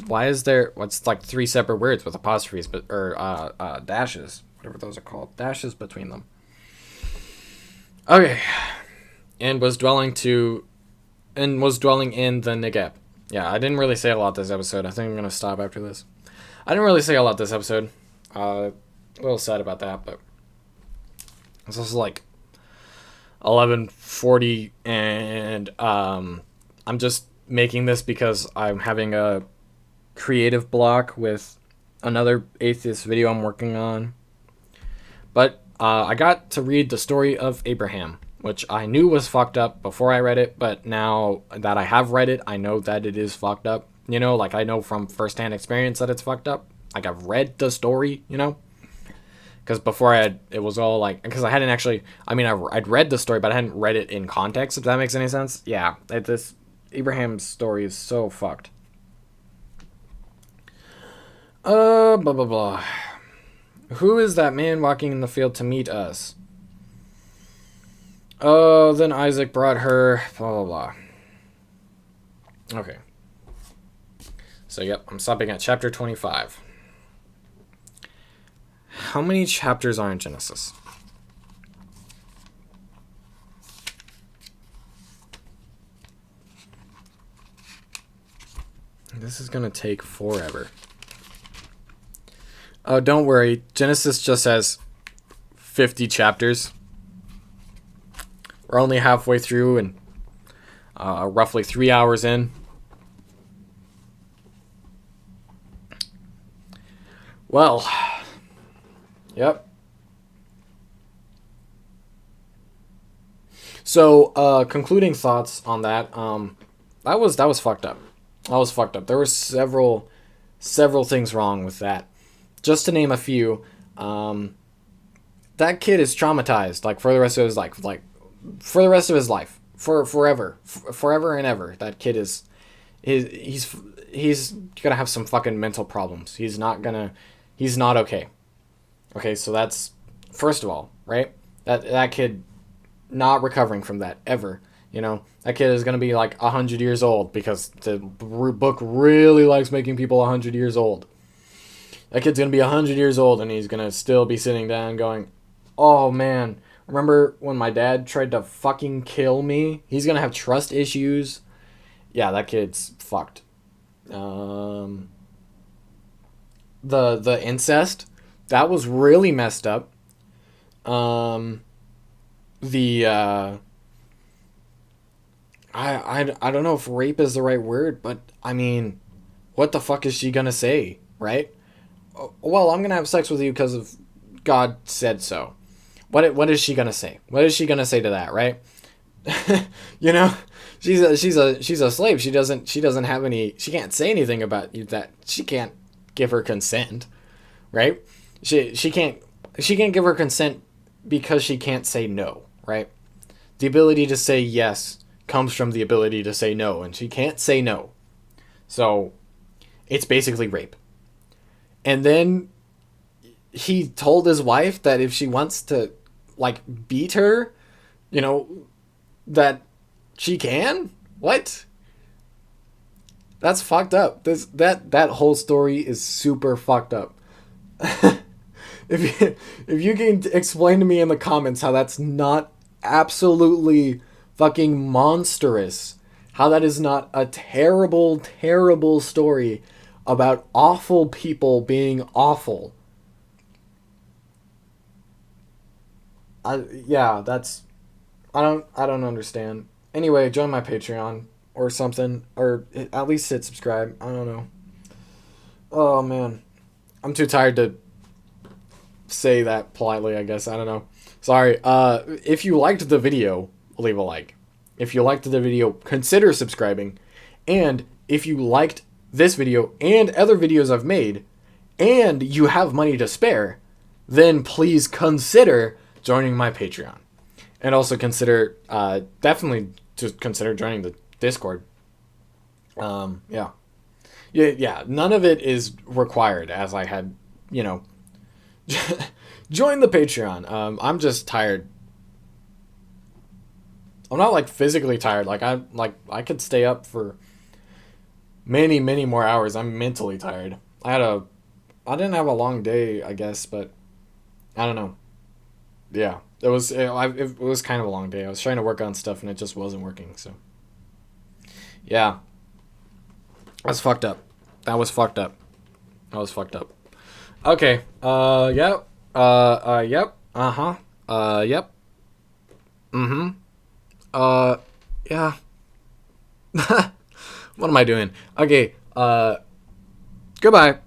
Why is there... What's like 3 separate words with apostrophes, or dashes, whatever those are called. Dashes between them. Okay. And was dwelling in the Negev. Yeah, I didn't really say a lot this episode. I think I'm going to stop after this. I didn't really say a lot this episode. A little sad about that, but it's also like 11:40, and I'm just making this because I'm having a creative block with another atheist video I'm working on. But I got to read the story of Abraham, which I knew was fucked up before I read it, but now that I have read it, I know that it is fucked up. You know, like I know from firsthand experience that it's fucked up. Like I've read the story, you know? Because before it was all like, because I hadn't actually, I'd read the story, but I hadn't read it in context, if that makes any sense. Yeah, this Abraham's story is so fucked. Blah, blah, blah. Who is that man walking in the field to meet us? Oh, then Isaac brought her, blah, blah, blah. Okay. So, yep, I'm stopping at chapter 25. how many chapters are in Genesis? This is gonna take forever. Oh, don't worry. Genesis just has 50 chapters. We're only halfway through and roughly 3 hours in. Well, yep. So, concluding thoughts on that. That was fucked up. That was fucked up. There were several things wrong with that. Just to name a few, that kid is traumatized, like, for the rest of his life. Like, for the rest of his life. Forever and ever. That kid is... He's gonna have some fucking mental problems. He's not okay. Okay, so that's... First of all, right? That kid not recovering from that, ever. You know, that kid is going to be like 100 years old because the book really likes making people 100 years old. That kid's going to be 100 years old and he's going to still be sitting down going, oh man, remember when my dad tried to fucking kill me? He's going to have trust issues. Yeah, that kid's fucked. The incest, that was really messed up. I don't know if rape is the right word, but I mean, what the fuck is she gonna say, right? Well, I'm gonna have sex with you because of God said so. What is she gonna say? What is she gonna say to that, right? You know, she's a slave. She doesn't have any. She can't say anything about you that she can't give her consent, right? She can't give her consent because she can't say no, right? The ability to say yes comes from the ability to say no, and she can't say no. So, it's basically rape. And then he told his wife that if she wants to, like, beat her, you know, that she can? What? That's fucked up. That whole story is super fucked up. If you can explain to me in the comments how that's not absolutely fucking monstrous, how that is not a terrible, terrible story about awful people being awful. Yeah, that's... I don't understand. Anyway, join my Patreon or something, or at least hit subscribe. I don't know. Oh, man. I'm too tired to say that politely, I guess. I don't know. Sorry. If you liked the video, leave a like. If you liked the video, consider subscribing. And if you liked this video and other videos I've made, and you have money to spare, then please consider joining my Patreon. And also consider, definitely just consider joining the Discord. Yeah. None of it is required, as I had, you know, join the Patreon. I'm just tired. I'm not like physically tired. I could stay up for many, many more hours. I'm mentally tired. I didn't have a long day, I guess, but I don't know. Yeah, it was kind of a long day. I was trying to work on stuff and it just wasn't working. So yeah, that's fucked up. That was fucked up. Okay. Yep. Yep. Yep. Yeah. What am I doing? Okay. Goodbye.